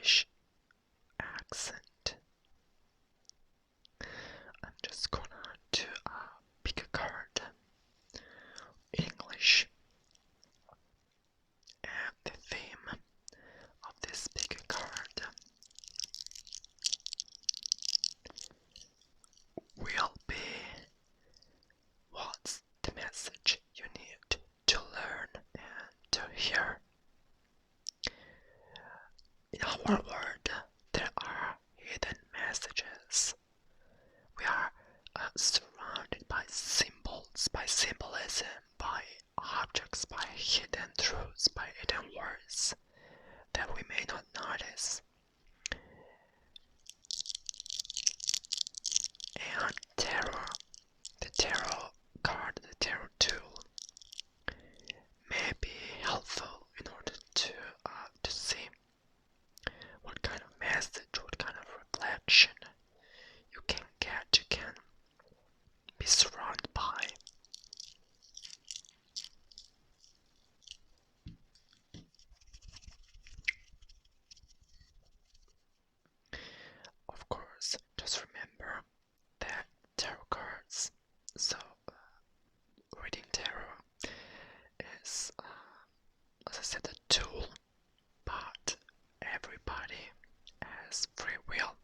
English accent. I'm just gonna do pick a card, English, and the theme of this pick a card will be what's the message you need to learn and to hear. In our world, there are hidden messages. We are surrounded by symbols, by symbolism, by objects, by hidden truths, by hidden words that we may not notice. And tarot, the tarot card, the tarot tool, may be helpful in order to see what kind of message, what kind of reflection you can get, you can be surrounded by. Of course, just remember that tarot cards, so reading tarot is, as I said, a tool, but everybody has free will.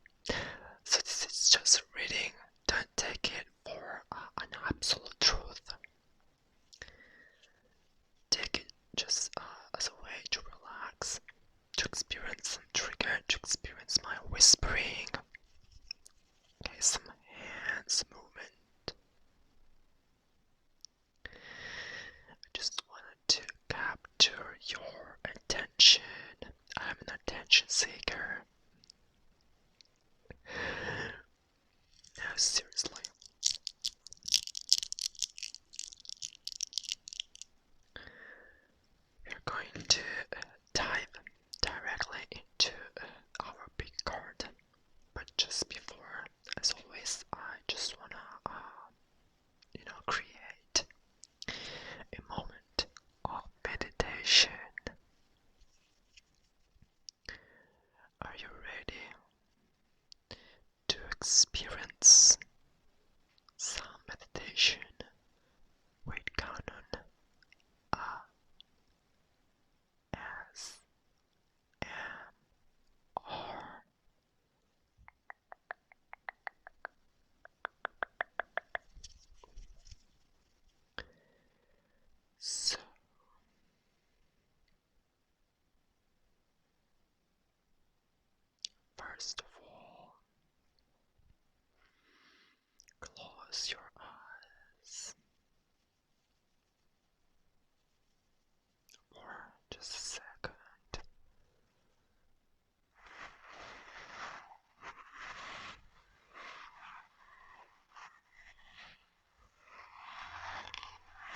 So this is just a reading. Don't take it for an absolute truth. Take it just as a way to relax, to experience some trigger, to experience my whispering. Okay, some hands movement. I just wanted to capture your attention. I'm an attention seeker. No, seriously. We're going to dive directly into our big card. But just before, as always, I just wanna, create a moment of meditation. Are you ready to experience some meditation with KanonASMR? So, first of all, close your eyes for just a second.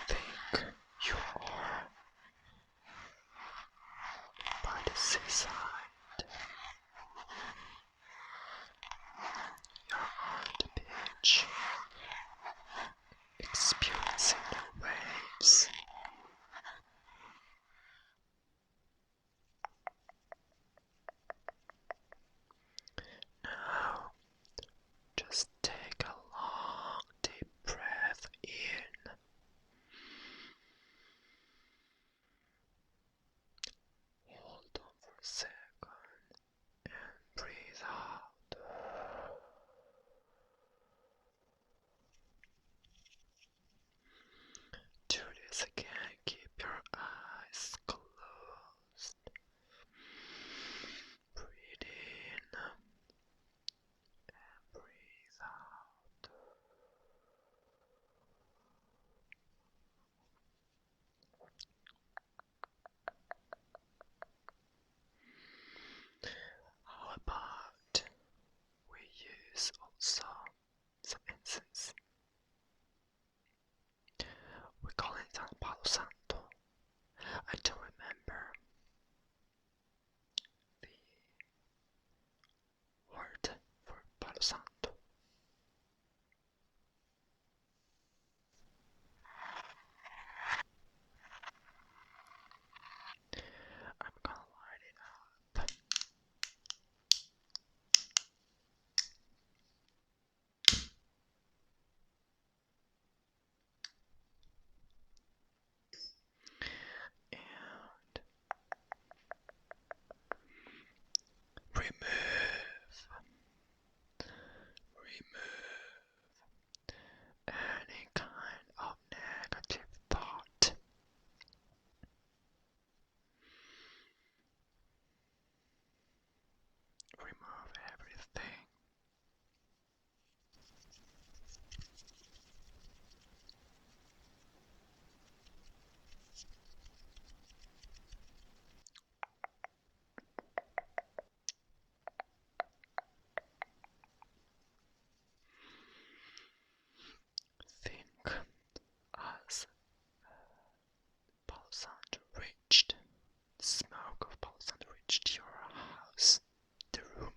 Think you are by the seaside. You're on the beach.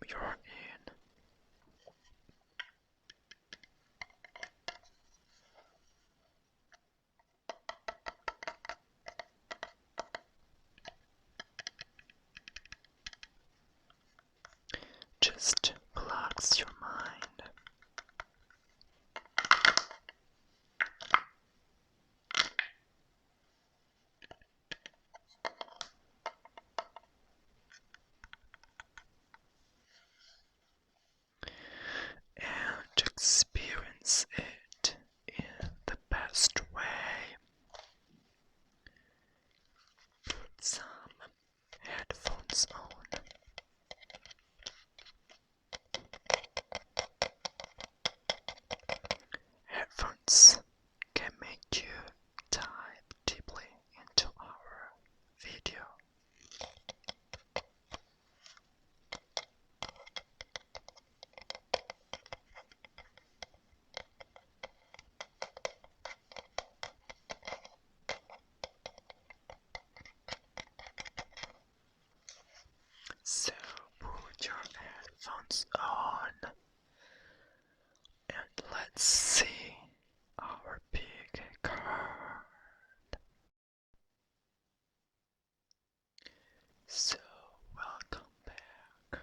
you're in. Just relax your mind. And experience it in the best way. Put some headphones on. Headphones can make you dive deeply into our video. So put your headphones on and let's see our big card. So welcome back.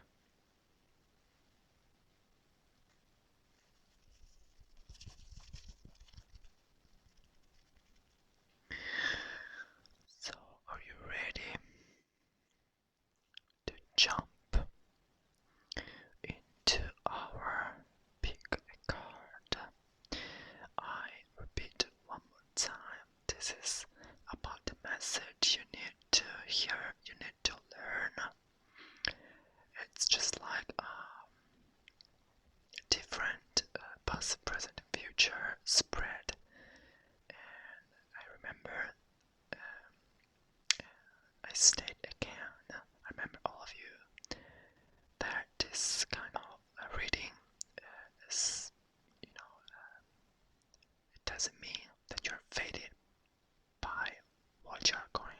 So are you ready to jump into our big card? I repeat one more time. This is about the message you need to hear, you need to learn. It's just like different past, present, and future spread. And I remember, I state again, I remember all of you, that this kind of reading is, it doesn't mean that you're fated by what you're going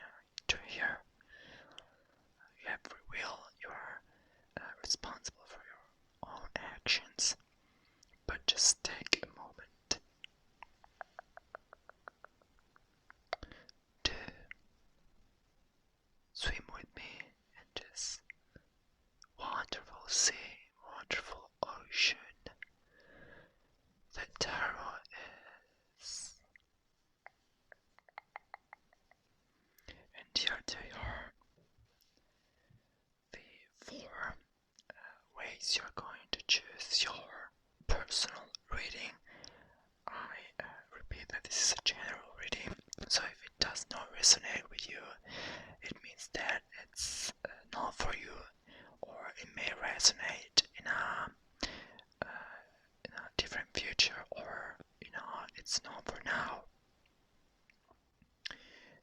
to hear. You have free will, you are responsible for your own actions, but just take a moment to swim with me in this wonderful sea, wonderful ocean that tarot is. And here they are, the four ways you're going to choose your personal reading. I repeat that this is a general reading, so if it does not resonate with you, it means that it's not for you, or it may resonate in a different future, or it's not for now.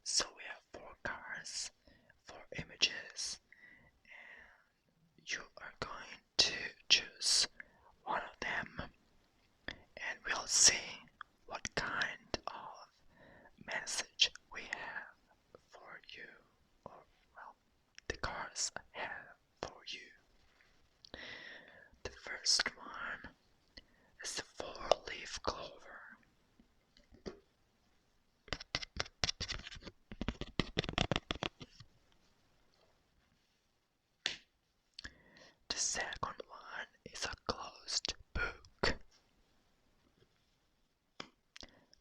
So we have 4 cards, 4 images, and you are going to choose one of them, and we'll see what kind of message we have for you, or well, the cards have for you. The first one is the 4-leaf clover. The second one is a closed book.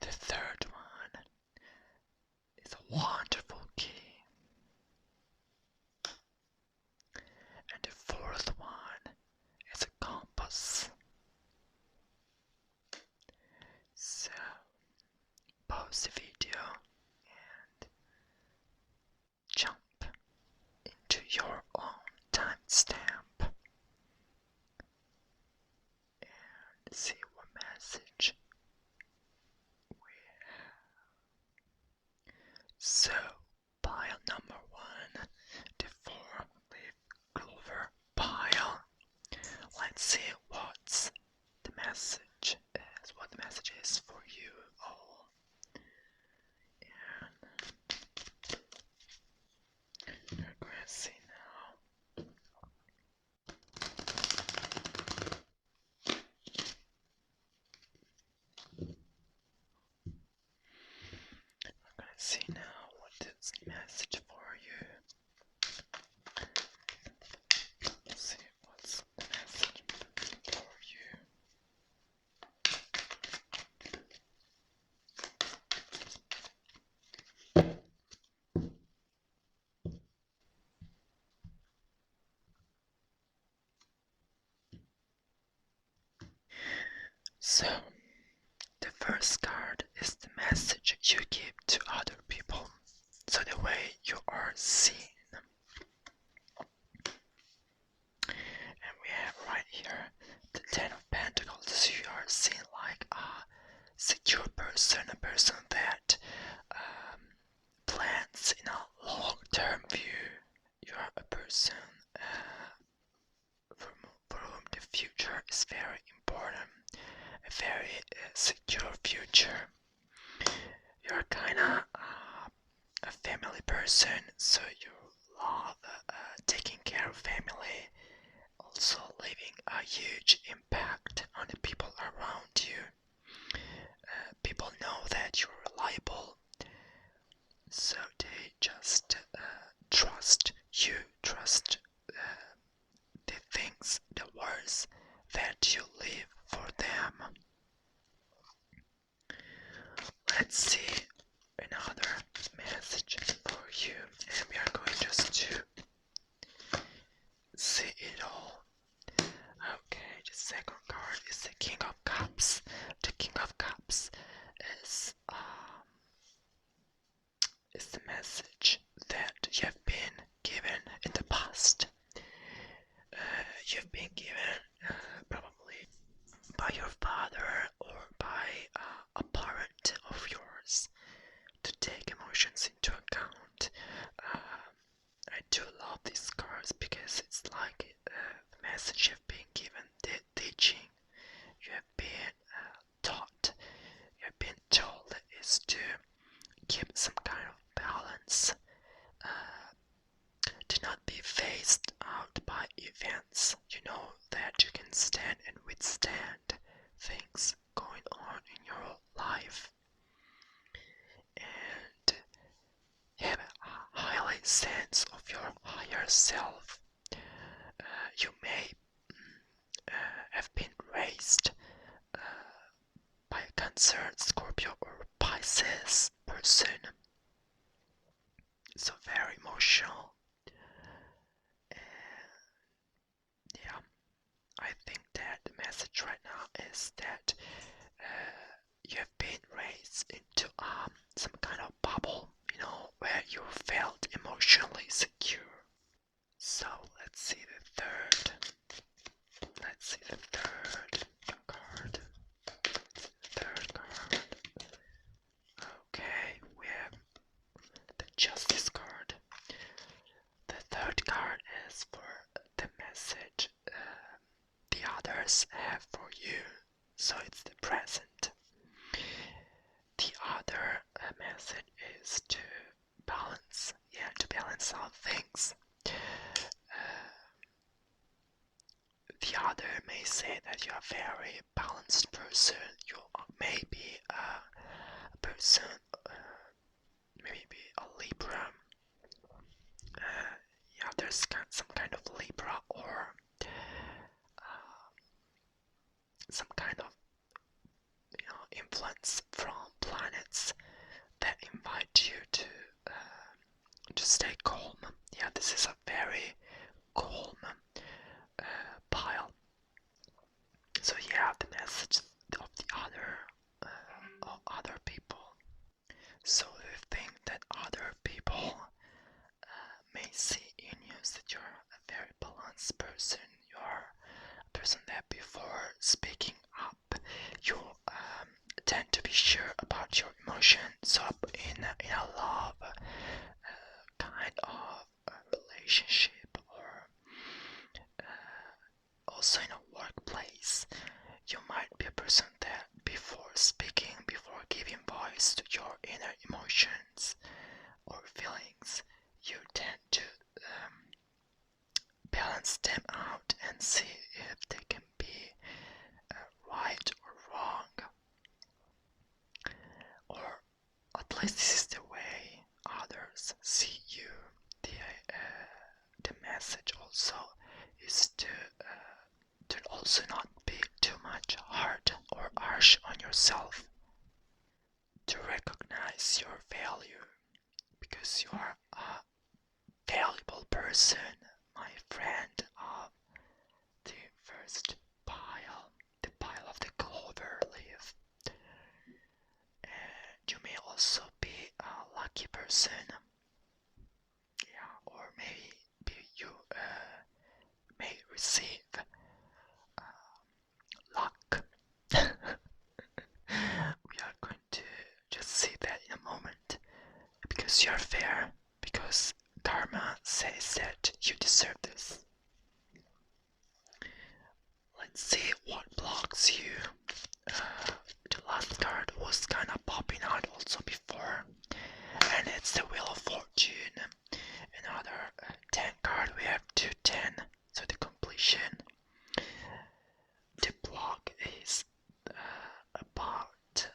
The third one is a wonderful key. And the fourth one is a compass. So pause the video and jump into your own timestamp and see what message we have. So pile number 1, the 4-leaf clover pile. Let's see what's the message is, what the message is for you all. And you're going to see now. So, the first card is the message you give to other people. So the way you are seen. And we have right here the Ten of Pentacles. So you are seen like a secure person, a person that plans in a long-term view. You are a person for whom the future is very important, a very secure future. You're kinda a family person, so you love taking care of family, also leaving a huge impact on the people around you. People know that you're reliable, so they just trust you, trust the things, the words that you leave for them. Let's see another message for you, and we are going just to see it all. Okay, the second card is the King of Cups. The King of Cups is the message that you have been given in the past. You've been given probably by your father or by a parent of yours to take emotions into account. I do love these cards because it's like the message you've been given, the teaching you have been taught, you have been told is to keep some kind of balance, to not be phased out by events. You know that you can stand and withstand things going on in your life, and you have a highly sense of your higher self. You may have been raised by a Cancer, Scorpio or Pisces person, so very emotional. And yeah, I think that the message right now is that you have been raised into some kind of bubble, you know, where you felt emotionally secure. So let's see the third. Let's see the third card. Third card. Okay, we have the Justice card. The third card is for the message the others have for you. So it's the present. The other message is to balance, to balance out things. The other may say that you're a very balanced person. You may be a person, maybe a Libra. There's some kind of Libra or some kind of influence from planets that invite you to stay calm. Yeah, this is a very calm pile. So yeah, the message of the other people. So the thing that other people may see in you is that you're a very balanced person. You're a person that before speaking up, you tend to be sure about your emotions. So in a love kind of relationship, or also in a workplace, you might be a person that before speaking, before giving voice to your inner emotions or feelings, you tend to balance them out and see if they can be right or wrong, or at least this is the way others see you. The message also is to also not be too much hard or harsh on yourself, to recognize your value, because you are a valuable person, my friend of the first pile, the pile of the clover. because you're fair, because karma says that you deserve this. Let's see what blocks you. The last card was kinda popping out also before, and it's the Wheel of Fortune. Another 10 card, we have 210, so the completion. The block is about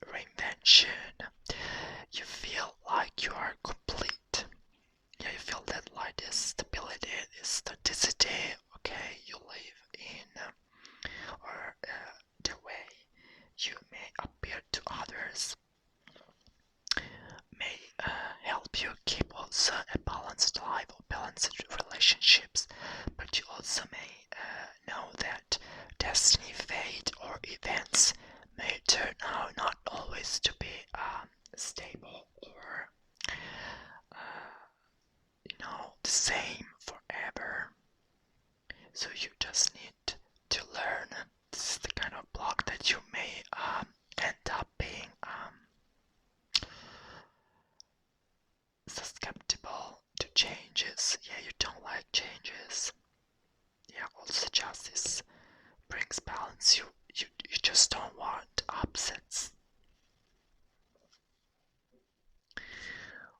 reinvention. You feel like you are complete. Yeah, you feel that like this stability, this staticity, okay, you live in, or the way you may appear to others may help you keep also a balanced life or balanced relationships, but you also may know that destiny, fate, or events may turn out not always to be stable or the same forever. So you just need to learn. This is the kind of block that you may end up being susceptible to changes. Yeah, you don't like changes. Yeah, also justice brings balance. You just don't want upsets.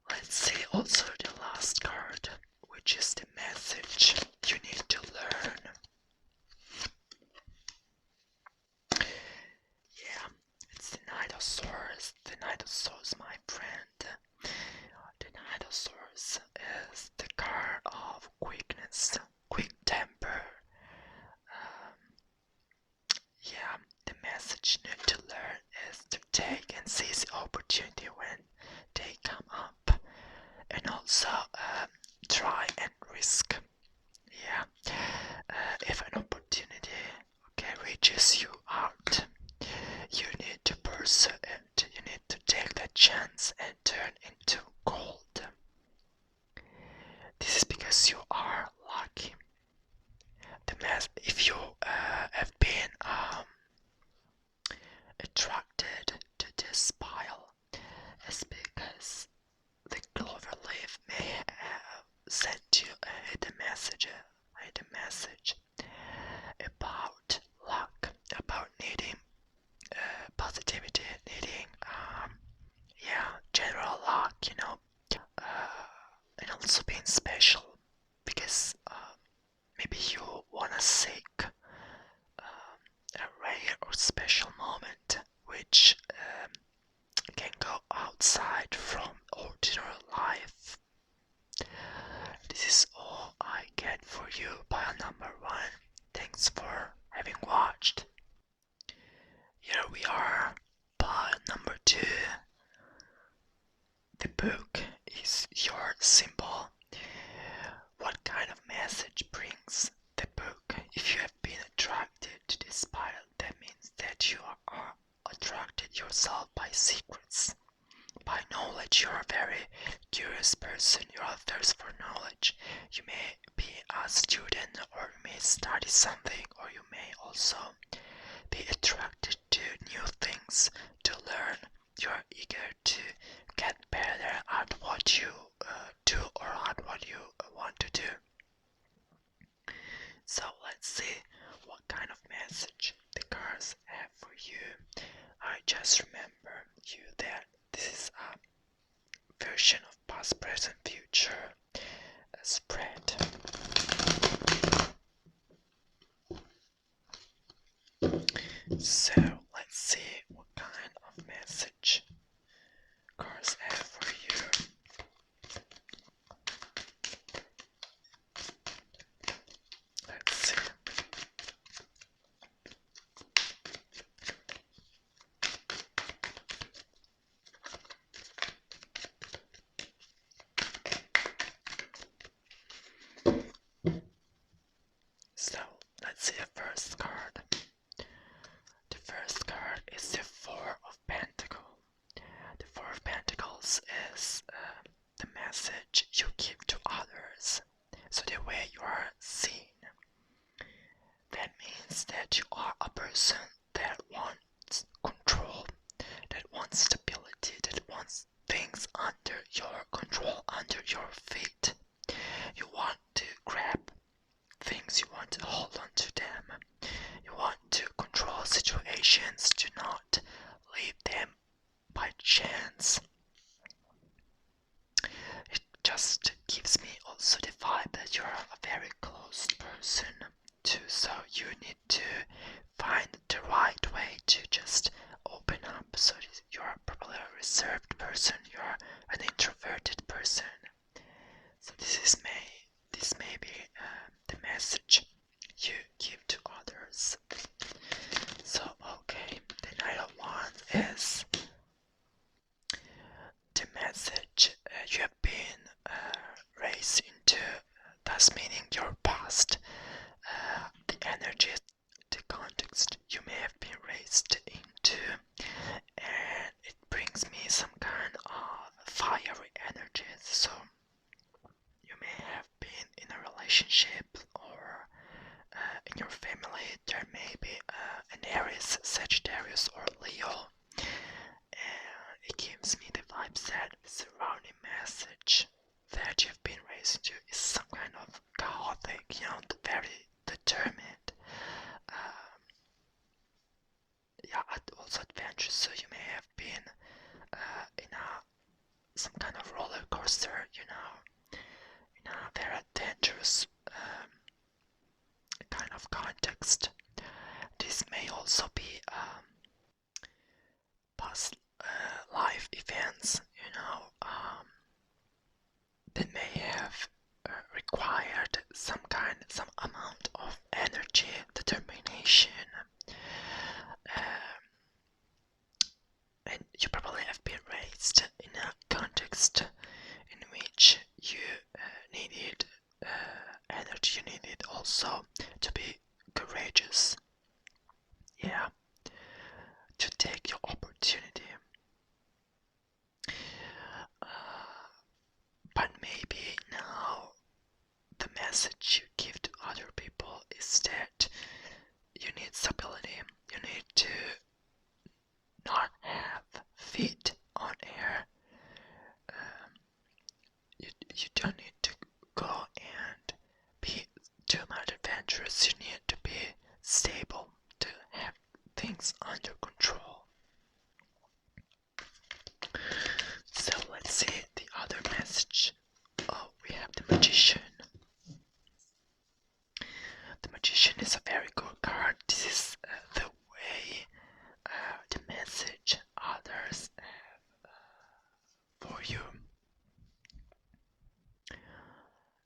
Let's see also the last card, which is the message you need to learn. Yeah, it's the Knight of Swords. The Knight of Swords, my friend. The Knight of Swords is the card of quickness, quick temper. Yeah, the message you need to learn is to take and seize the opportunity when they come up, and also try and risk. Yeah, if an opportunity reaches you out, you need to pursue it. You need to take that chance and turn into gold. This is because you are lucky. If you have been attracted to this pile, it's because the clover leaf may have sent you a hidden message about luck, about needing positivity, needing general luck, and also being special, because maybe you wanna seek a rare or special moment which can go outside from ordinary life. This is all I get for you, pile number 1. Thanks for having watched. Here we are, pile number 2. The book is your symbol. What kind of message brings the book? If you have been attracted to this pile, that means that you are attracted yourself by secrets, by knowledge. You're a very curious person, you're a thirst for knowledge. You may be a student, or you may study something, or you may also be attracted to new things, to learn. You're eager to get better at what you do, or at what you want to do. So let's see what kind of message the cards have for you. I just remember you that this is a version of past, present, future spread. So let's see what kind of message cards have for you. Let's see. So let's see the first card. The first card is the Four of Pentacles. The Four of Pentacles is the message you give to others. So the way you are seen. That means that you are a person that wants control, that wants stability, that wants things hold on to them. You want to control situations, do not leave them by chance. It just gives me also the vibe that you're a very closed person too, so you need to find the right way to just open up. So you're probably a reserved person, you're an introverted person. So this may be the message you give to others. So okay, the Knight of Wands is the message you have been raised into, thus meaning your past, the energy, the context you may have been raised into, and it brings me some kind of fiery energies. So you may have been in a relationship, or in your family there may be an Aries, Sagittarius or Leo, and it gives me the vibes that the surrounding message that you've been raised to is some kind of chaotic, very determined, also adventurous. So you may have been in some kind of roller coaster, in a very dangerous kind of context. This may also be past life events, that may have required some amount of energy, determination, and you probably have been raised in a context in which you needed energy, you needed also to be courageous, to take your opportunity. But maybe now the message you give to other people is that you need stability, you need to not have feet on air. You don't need to go and be too much adventurous. You need to be stable, to have things under control. So let's see the other message. Oh, we have the Magician. The Magician is a very good card. This is the way, the message others have for you.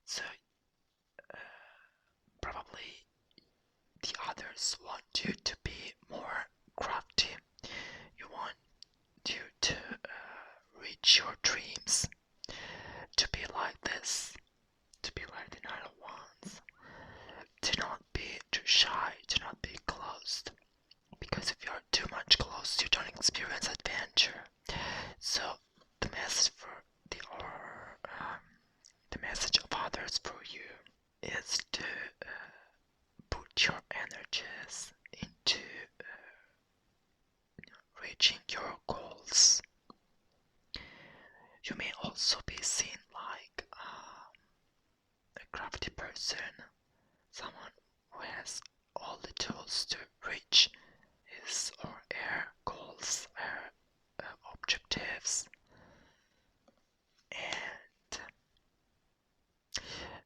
So probably the others want you to be more crafty. You want you to reach your dreams, to be like this, to be like the Knight of Wands. Do not be too shy, do not be closed, because if you're too much closed, you don't experience adventure. So the message the message of others for you is to put your energies into reaching your goals. You may also be seen like a crafty person, someone who has all the tools to reach his or her goals, her objectives, and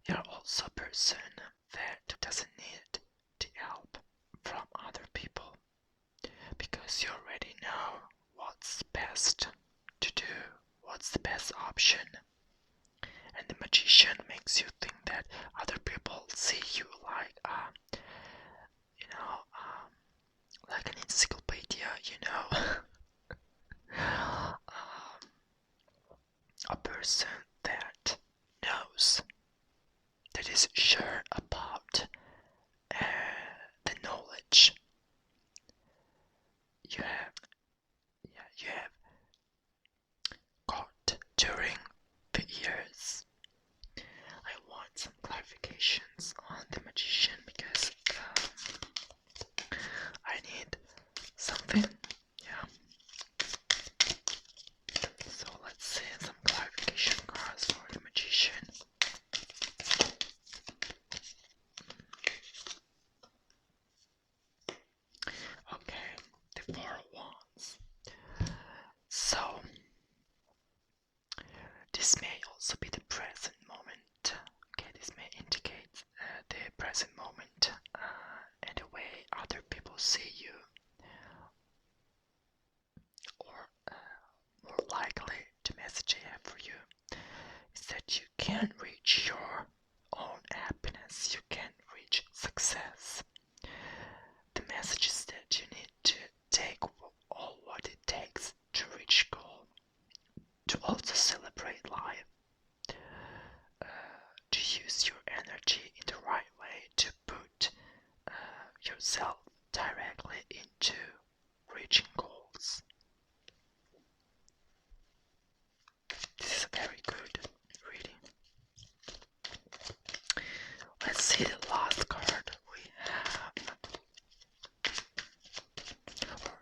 you're also a person that doesn't need the help from other people, because you already know what's best to do, what's the best option. And the Magician makes you think that other people see you like message is that you need to take all what it takes to reach goal, to also celebrate life, to use your energy in the right way, to put yourself directly into reaching goals. This is a very good reading. Let's see the last card we have. Or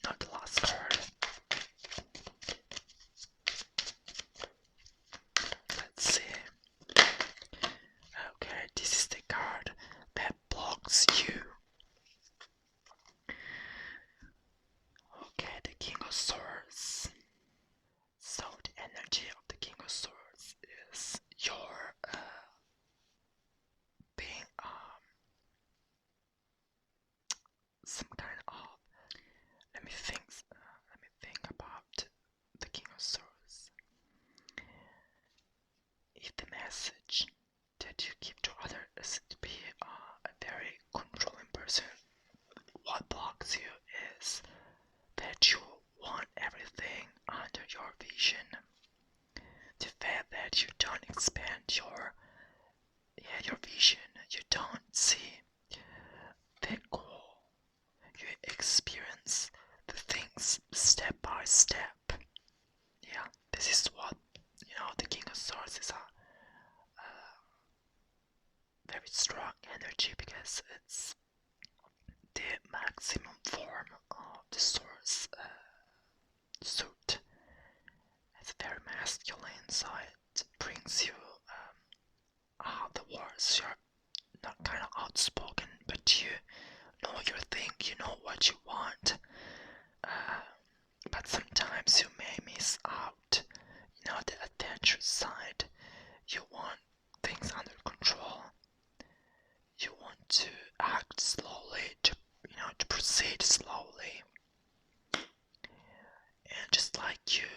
not the last card. Let's see. Okay, this is the card that blocks you. Okay, the King of Swords. So the energy of the King of Swords is your being some kind of. Let me think. Let me think about the King of Swords. If the message that you give to others is to be a very controlling person, what blocks you is that you want everything under your vision. The fact that you don't expand your vision, you don't see the goal, you experience the things step by step. Yeah, this is what, the King of Swords is a very strong energy because it's the maximum form of the Swords suit. It's very masculine, so it brings you out the words. You're not kind of outspoken, but you know your thing, you know what you want. But sometimes you may miss out, the adventurous side. You want things under control. You want to act slowly, to proceed slowly. And just like you,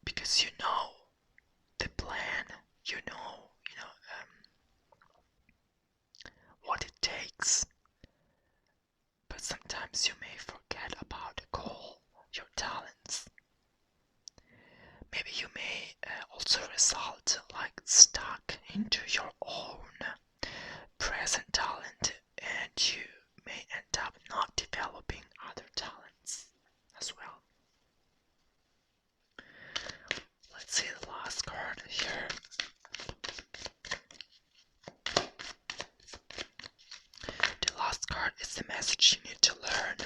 because you know the plan, what it takes. But sometimes you may forget about the goal, your talents. Maybe you may also result like stuck into your own present talent, and you may end up not developing other talents as well. Let's see the last card here. The last card is the message you need to learn.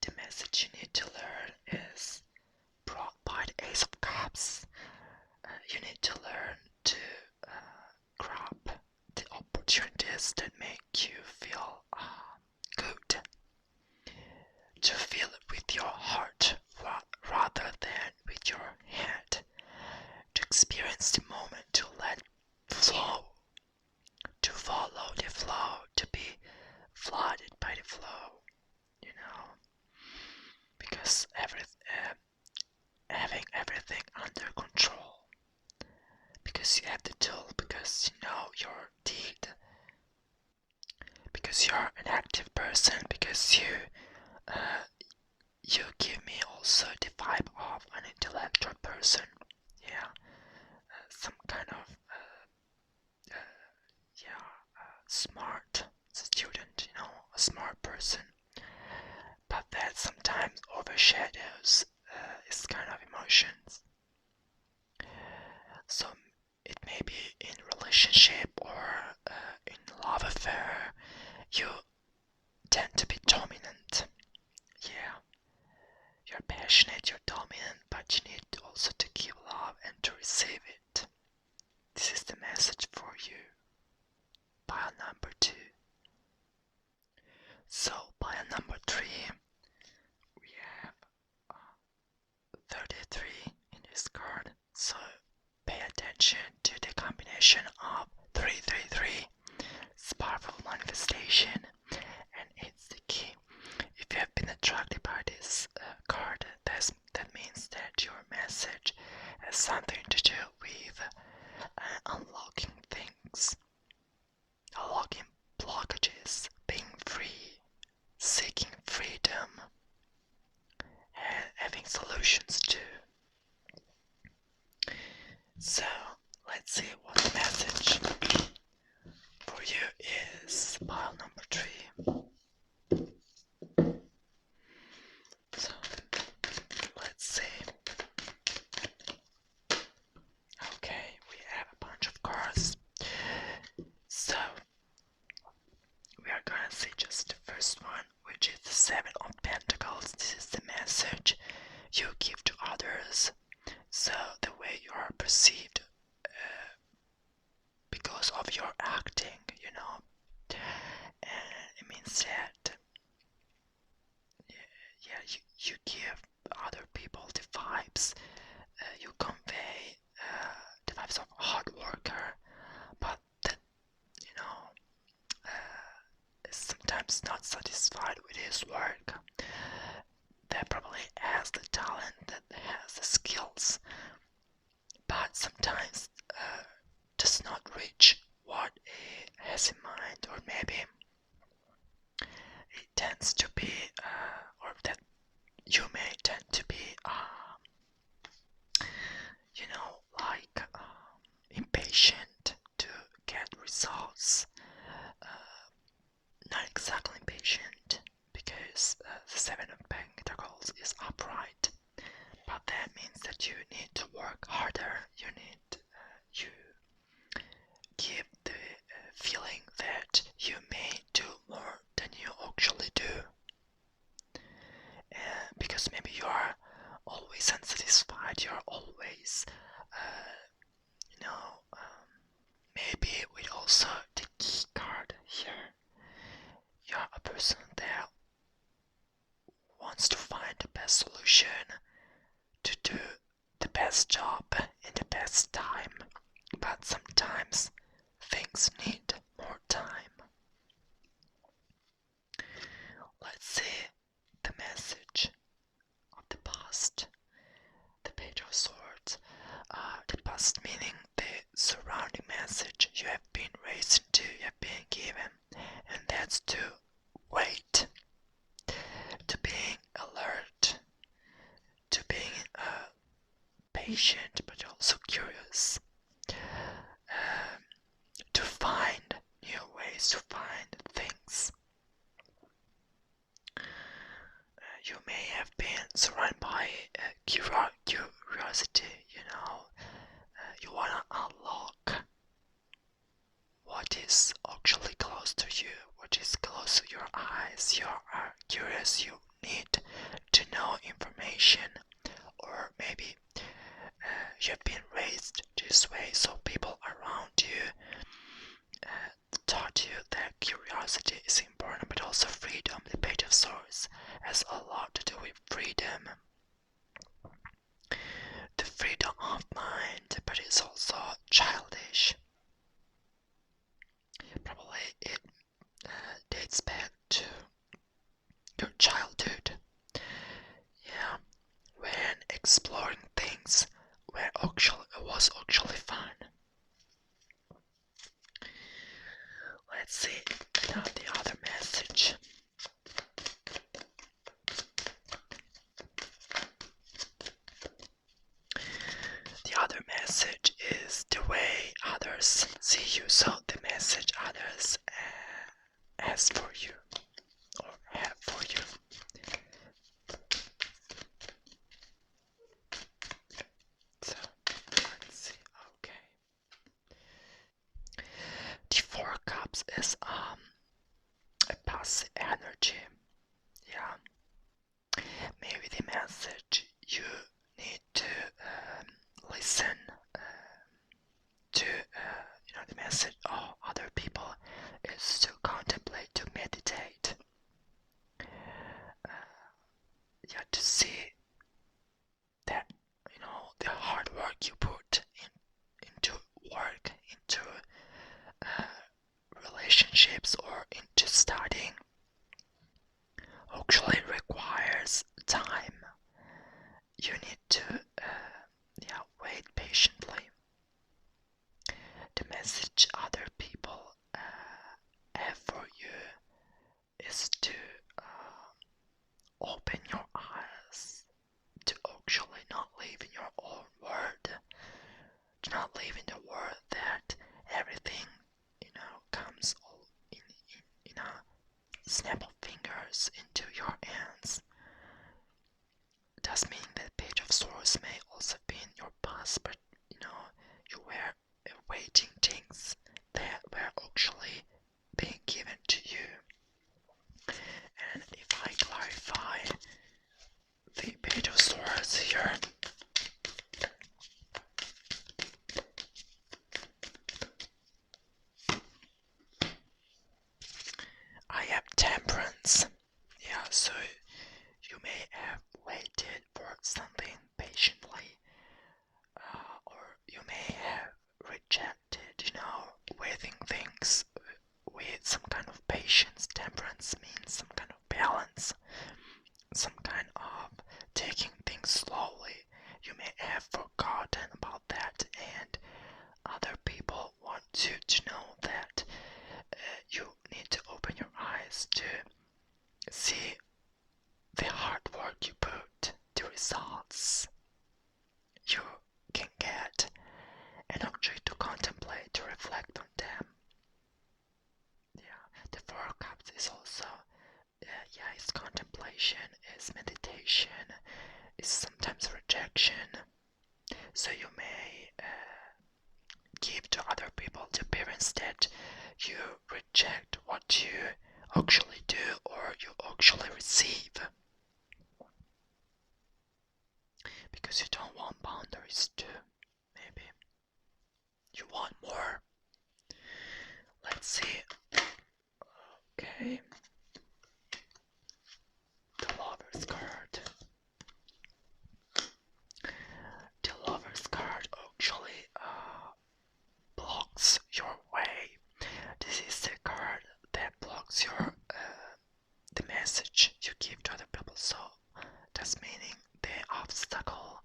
The message you need to learn is brought by the Ace of Cups. You need to learn to grab the opportunities that make you feel good. To feel it with your heart rather than with your head. To experience the moment, to let flow, to follow the flow, to be flooded by the flow, because having everything under control, because you have the tool, because you know your deed, because you're an active person, because you give me also the vibe of an intellectual person. Yeah, some kind of smart student, a smart person, but that sometimes overshadows its kind of emotions. So it may be in relationship or in love affair, you tend to be dominant. Yeah, you're passionate, you're dominant, but you need also to give love and to receive it. This is the message for you. Pile number 2. So pile number 3, we have 33 in this card. So pay attention to the combination of 333. It's powerful manifestation, and it's the key. If you have been attracted by this card, that means that your message has something to do with unlocking let's see what the message for you is. Pile number 3. So let's see. Okay, we have a bunch of cards. So we are gonna see just the first one, which is the 7 of Pentacles. This is the message you give to others. So the way you are perceived because of your acting, you know, and it means that you give other people the vibes, you convey the vibes of a hard worker, but that, you know, is sometimes not satisfied with his work. That probably has the talent, that has the skills, but sometimes does not reach what he has in mind, or maybe it tends to be, or that you may tend to be, you know, like impatient to get results. Not exactly impatient, because the 7 of Pentacles is upright, but that means that you need to work harder. You give the feeling that you may do more than you actually do, because maybe you are always unsatisfied, you're always you know, maybe with also the key card here, you're a person that wants to find the best solution, to do the best job in the best time, but sometimes things need more time. Let's see the message of the past. The Page of Swords. The past meaning the surrounding message you have been raised into, you have been given, and that's to wait, to being alert, to being patient but also curious, to find new ways, to find things. You may have been surrounded by curiosity, you know. You wanna unlock what is actually close to you, what is close to your eyes. You are curious, you need to know information, or maybe you have been raised this way, so people around you taught you that curiosity is important, but also freedom. The Page of Swords has a lot to do with freedom. The freedom of mind, but it's also childish. Probably it dates back to your childhood. Yeah, when exploring things was actually fun. Let's see now the other message. The other message is the way others see you, so the message others has for you, or have for you. So let's see. Okay. The 4 Cups is a passive energy. Yeah. Maybe the message you need to listen to, you know, the message of other people is to contemplate, to meditate. Yeah, to see that, you know, the hard work you put into work, into relationships, or into studying actually requires time. You need to wait patiently. The message other people have for you is to open your eyes, to actually not live in your own world, to not live in the world that everything, comes all in a snap of fingers into your hands. Does mean that Page of Swords may also be in your past, but you were awaiting things that were actually being given to you. And if I clarify the Page of Swords here, I have Temperance. Yeah, so you may have waited for something patiently, or you may have rejected, waiting things with some kind of patience. Temperance means some kind of balance, some kind of taking things slowly. You may have forgotten about that, and other people want you to know that you need to open your eyes to see the hard work you put, the results you can get, and actually to contemplate, to reflect on them. Yeah, the Four of Cups is also, it's contemplation, it's meditation, it's sometimes rejection. So you may give to other people the appearance that you reject what you actually do or you actually receive, because you don't want boundaries too. Maybe you want more. Let's see. Okay, the Lover's card. The Lover's card actually blocks your way. This is the card that blocks your the message you give to other people. So that's meaning the obstacle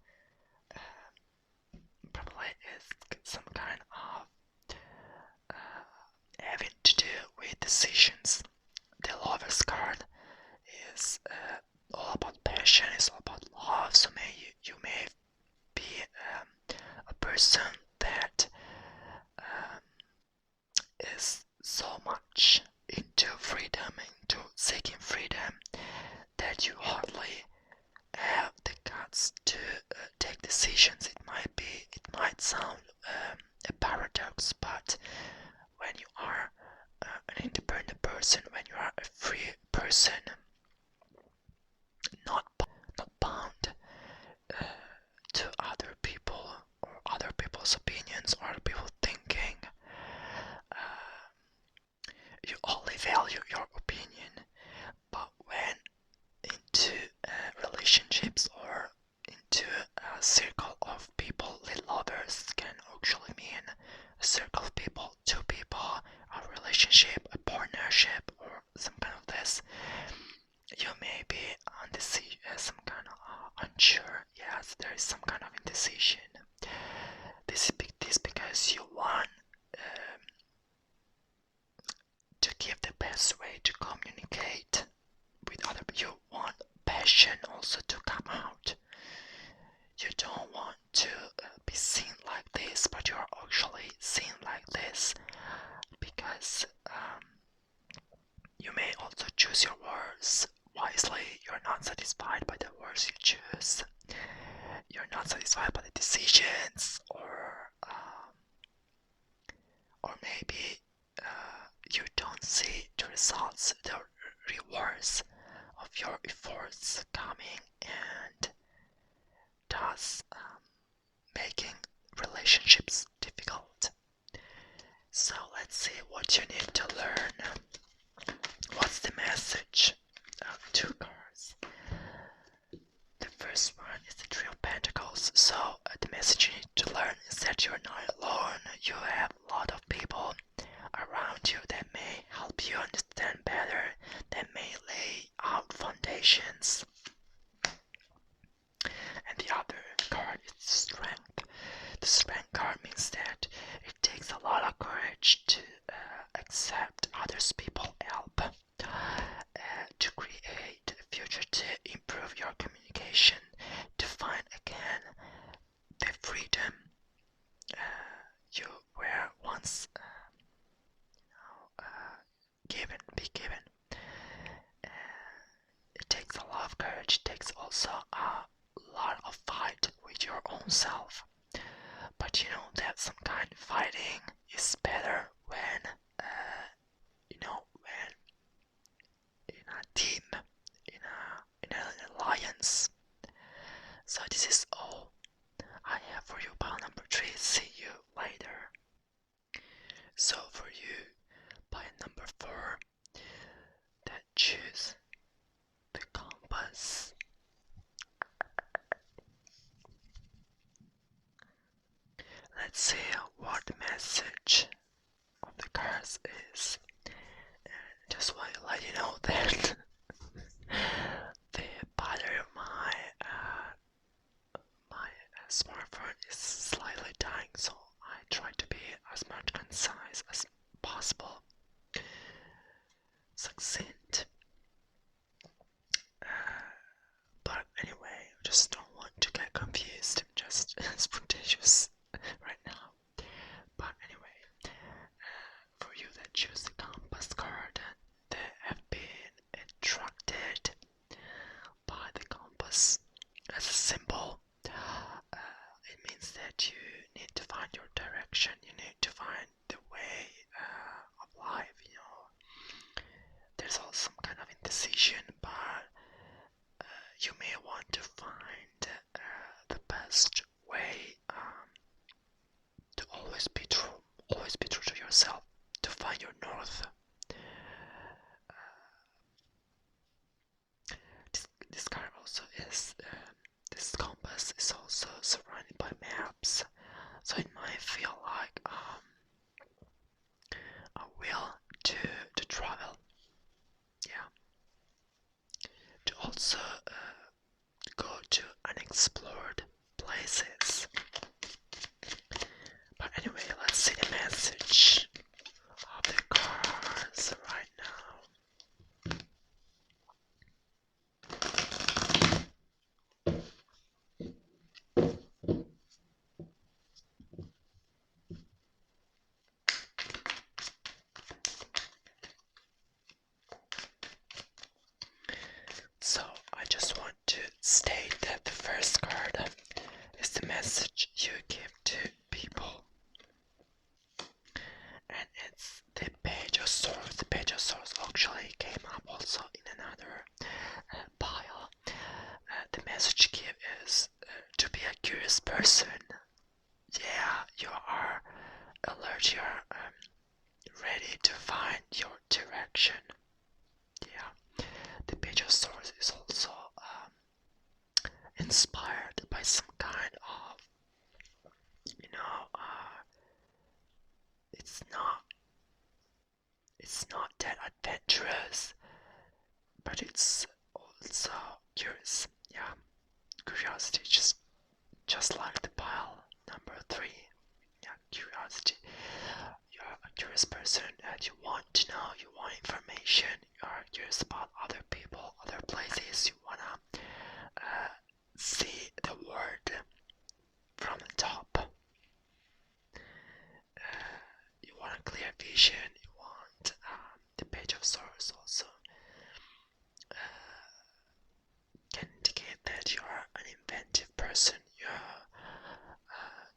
probably is some kind of having to do with decisions. The Lover's card is all about passion, it's all about love. So you may be a person that is so much into freedom, into seeking freedom, that you hardly have the guts to take decisions. It might sound a paradox, but when you are an independent person, when you are a free person, not bound to other people or other people's opinions or other people's thinking, you only value your opinion. But when into relationships or into a circle of people, the lovers can actually mean a circle of people, two people, a relationship, a partnership, or some kind of this. You may be some kind of unsure. Yes, there is some kind of indecision. This because you want to give the best way to communicate with other people. You want passion also to come out. You don't want to be seen like this, but you're actually seen like this because you may also choose your words wisely. You're not satisfied by the words you choose. You're not satisfied by the decisions, or maybe you don't see the results, the rewards of your efforts coming, and thus making relationships difficult. So let's see what you need to learn. What's the message of two cards? The first one is the Three of Pentacles. So the message you need to learn is that you're not alone. You have a lot of people around you that may help you understand better, that may lay out foundations. And the other card is Strength. The Strength card means that it takes a lot of courage to accept others people help, to create a future, to improve your communication, to find again the freedom once be given. It takes a lot of courage. It takes also a lot of fight with your own self. But you know that some kind of fighting is better when when in a team, in an alliance. So this is all I have for you. Pile number 3. See you later. So for you, pile number 4, that choose the compass. Let's see what the message of the cards is. Just want to let you know that the battery of my smartphone is slightly dying, so I try to be as much concise as possible. Succinct. But anyway, I just don't want to get confused. I'm just spontaneous right now. But anyway, for you that choose the compass card, they have been attracted by the compass as a symbol. It means that you need to find your direction. You need to find the way of life. There's also some kind of indecision, but you may want to find the best way to always be true to yourself, to find your north. This card also is this compass is also surrounded by maps, so it might feel like a will to travel, to also go to unexplored places. But anyway, let's see the message of the cards right now. So I just want to state that the first card is the message you give to people, and it's the Page of Swords. The Page of Swords actually came up also in another pile. The message you give is to be a curious person. Yeah, you are alert, you are ready to find your direction. Yeah, the Page of Swords is also inspired by some kind of, it's not that adventurous, but it's also curious. Yeah, curiosity, just like the pile number 3. Yeah, curiosity. You're a curious person and you want to know, you want information, you are curious about other people, other places, you wanna see the world from the top. You want a clear vision, you want the Page of Swords also can indicate that you are an inventive person.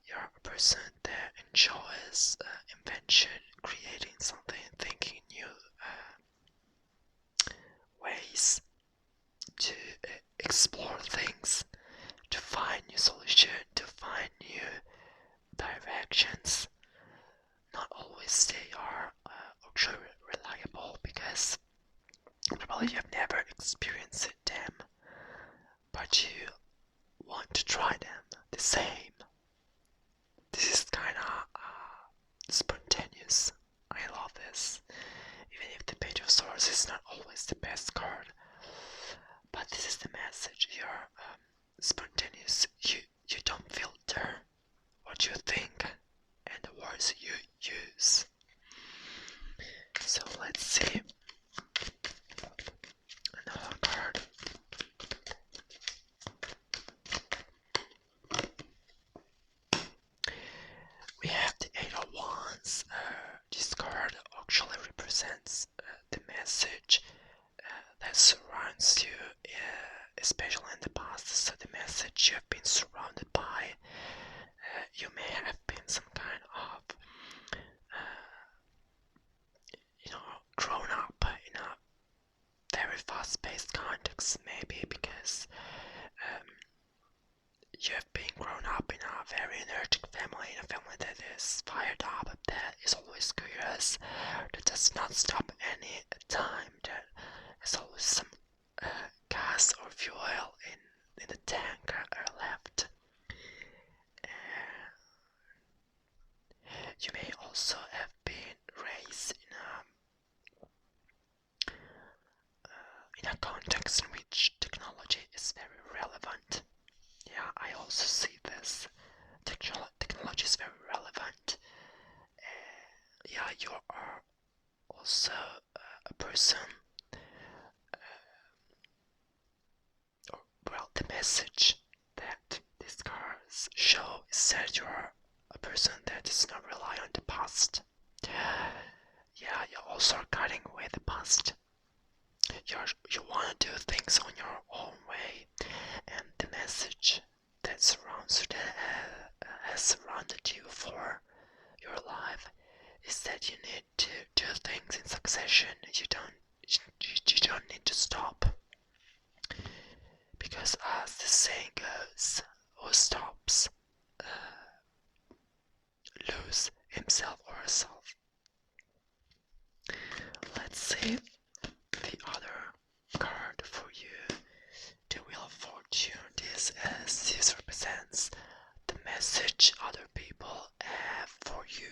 You're a person that enjoys invention, creating something, thinking new ways to explore things, to find new solutions, to find new directions. Not always they are ultra reliable, because probably you have never experienced them, but you want to try them the same. This is kinda spontaneous. I love this. Even if the Page of Swords is not always the best card, but this is the message. You're spontaneous. You don't filter what you think and the words you use. So let's see another card. We have the 8 of Wands. context, maybe because you have been grown up in a very energetic family, in a family that is fired up, that is always curious, that does not stop any time, that is always some gas or fuel in the tank left. You may also have been raised in a context in which technology is very relevant. Yeah, I also see this. Technology is very relevant. Yeah, you are also a person. Well, the message that these cards show is that you are a person that does not rely on the past. Yeah, you also are cutting away the past. You want to do things on your own way, and the message that has surrounded you for your life is that you need to do things in succession. You don't need to stop, because as the saying goes, who stops lose himself or herself. Let's see the other card for you, the Wheel of Fortune. This represents the message other people have for you,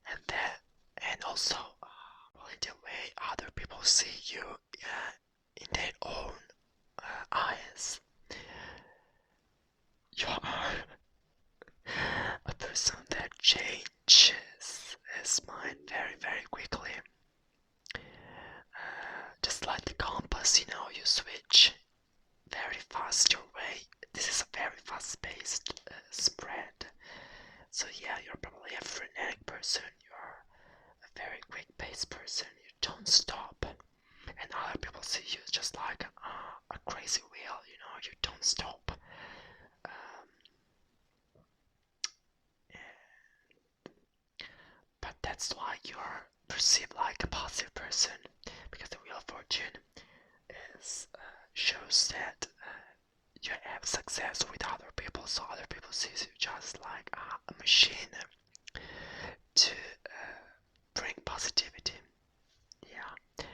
and also the way other people see you in their own eyes. You are a person that changes his mind very, very quickly. Just like the compass, you switch very fast your way. This is a very fast-paced spread. So yeah, you're probably a frenetic person. You're a very quick-paced person. You don't stop. And other people see you just like a crazy wheel. You don't stop. But that's why you're perceived like a positive person, because the Wheel of Fortune shows that you have success with other people, so other people see you just like a machine to bring positivity. Yeah,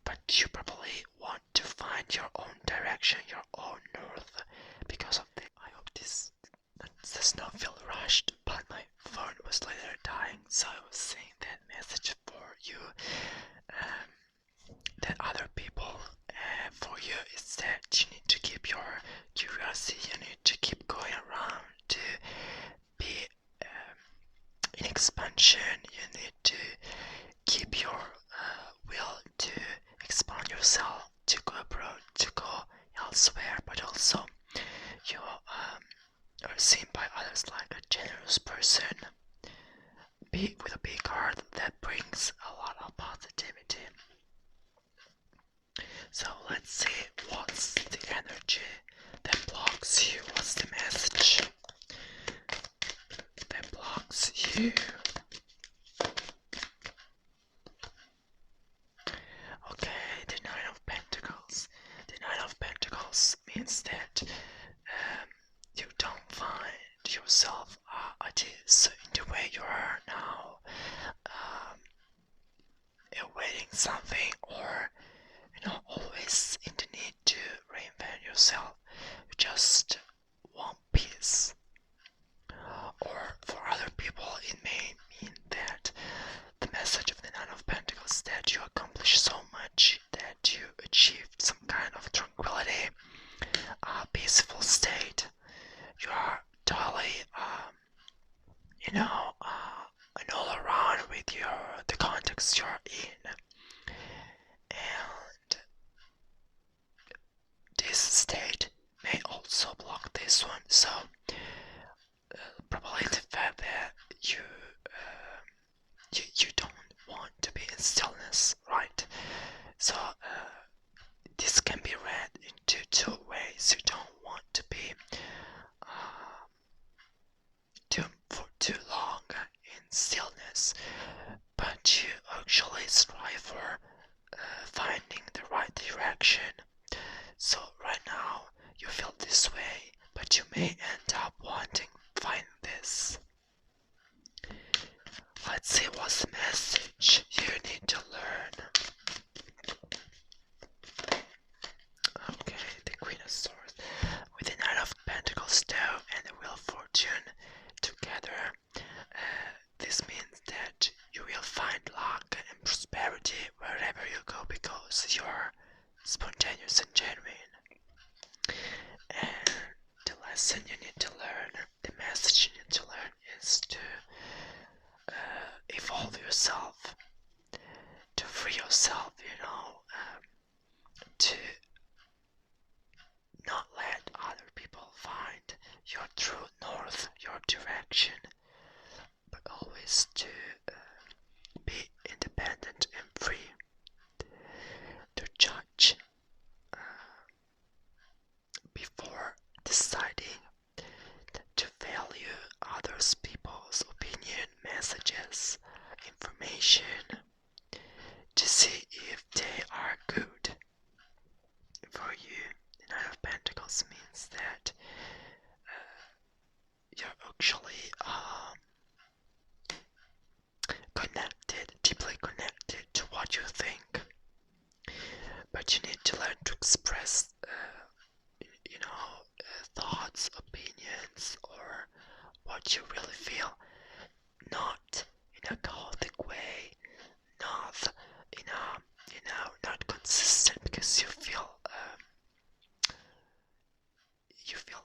but you probably want to find your own direction, your own north, because of the. I hope this does not feel rushed, but my phone was later dying, so I was saying that message for you. That other people for you is that you need to keep your curiosity, you need to keep going around, to be in expansion, you need to keep your will to expand yourself, to go abroad, to go elsewhere, but also you are seen by others like a generous person, with a big heart that brings a lot of positivity. So let's see what's the energy that blocks you, what's the message that blocks you. Okay, the Nine of Pentacles. The Nine of Pentacles means that you don't find yourself at ease in the way you are now, awaiting something, or always in the need to reinvent yourself. You just want peace. Or for other people, it may mean that the message of the Nine of Pentacles is that you accomplish so much, that you achieved some kind of tranquility, a peaceful state. You are totally, an all around with the context you're in. And this state may also block this one, so probably the fact that you don't want to be in stillness, right? So this can be read into two ways. You don't want to be for too long in stillness, but you actually strive for finding the right direction. So right now you feel this way, but you may end up wanting to find this. Let's see what's the message you need to learn. Okay, the Queen of Swords with the Knight of Pentacles down and the Wheel of Fortune together. This means that you will find luck and prosperity wherever you go because you're spontaneous and genuine. And the lesson you need to learn, the message you need to learn is to evolve yourself, to free yourself, to not let other people find your true north, your direction, but always to be independent and free, to judge before deciding, to value others people's opinion, messages, information, to see if they are good for you. The Nine of Pentacles means that you're actually connected, deeply connected to what you think, but you need to learn to express thoughts, opinions, or what you really feel, not in a chaotic way, not in a not consistent because you feel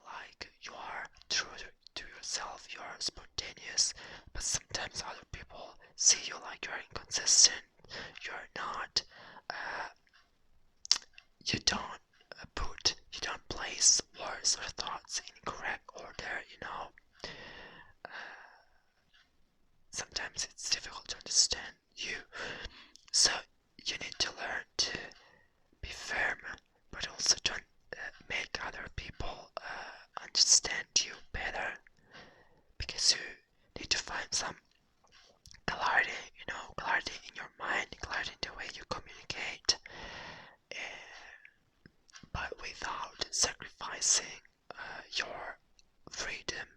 like you are true to yourself, you are spontaneous, but sometimes other people see you like you're inconsistent, you're not, you don't place words or thoughts in correct order, sometimes it's difficult to understand you, so you need to learn to be firm, but also to make other people understand you better, because you need to find some clarity, clarity in your mind, clarity in the way you communicate, but without sacrificing your freedom